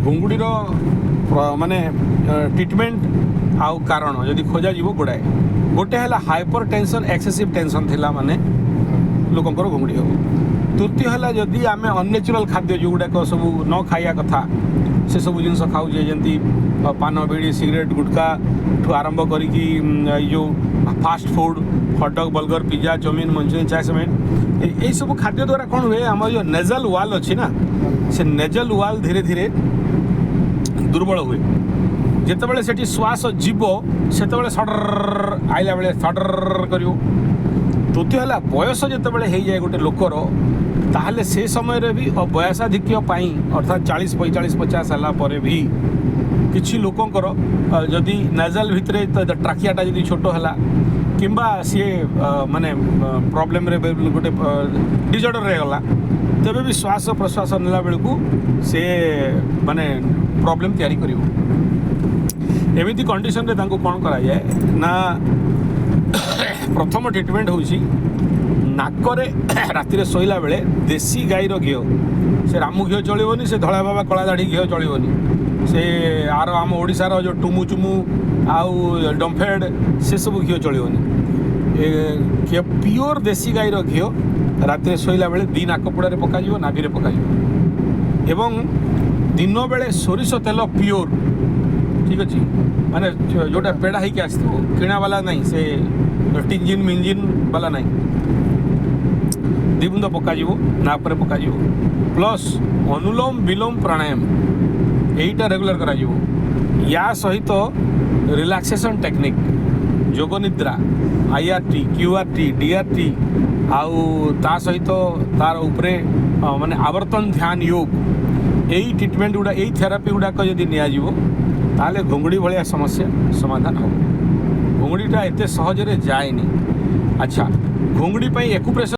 घुंगुड़ीर माने ट्रिटमेंट आउ कारण जदि खोजा जीव गुड़ाए गोटे है हाइपर टेंशन एक्सेसिव टेंशन थिला माने लोकंकर घुंगुड़ी हो। तृतीय है जदि आम अननेचुराल खाद्य जो गुड़ाक सब न खाइया कथा से सब जिन खाऊे जमी पान बीड़ी सिगरेट गुटखा ठू आरंभ करी जो fast food hot dog burger pizza chow mein Manchurian चाय समेत यही सब खाद्य द्वारा कौन हुए आम जो नेजल वाल अच्छी ना से नेजल वाल धीरे धीरे दुर्बल हुए जितेबाला से श्वास जीव से सडर आइला बेले सडर कर। तृतीय है बयस जितेबाला हो जाए गोटे लोकर ताहले से समय रे भी बयसाधिक्य अर्थात 40-45-50 है भी किसी लोकंकर जदि नेजल भितर ट्राकियाटा जदि छोट है किंबा सी माने प्रॉब्लम रे गोटे डिजॉर्डर रह गला तेबे भी श्वास प्रश्वास नेला बेलू से माने प्रॉब्लम तैयारी करिवो। एमिति कंडीशन रे तांको कोन करा जाए ना प्रथम ट्रिटमेंट होउची नाकरे राति रे सोइला बेले देसी गाईर घिओ से रामू घिओ चलिबोनी से धला बाबा कला दाढ़ी घिओ चलिबोनी से आर आम ओडिशार जो टुमु चुमु आउ डम्फेड से सब घिओ चलिबोनी प्योर देसी गाईर घिओ राति सोइला बेले दी नाकपुड़ारे पकाଯିବ नाभिरे पकाଯିବ एवं दिन बेले सोरिष तेल प्योर ठीक अच्छे माने जोटा पेड़ा होकर आसो किणा वाला नहीं से टिंजिन मिंजिन वाला नहीं दिबुंद पकाଯିବ नापर पकाଯିବ प्लस अनुलोम विलोम प्राणायाम यहीटा रेगुलर करा या सहित रिलैक्सेशन टेक्निक जोग निद्रा IRT QRT DRT आउ ता सहित तार उपरे माने आवर्तन ध्यान योग यही ट्रिटमेंट गुड़ा यही थेरापी गुड़ाक जदि नियाजिवो ताले घुंगुड़ी भाया समस्या समाधान हो। घुंगुड़ीटा एते सहजरे जाएनी। अच्छा घुंगुड़ी एक्यूप्रेशर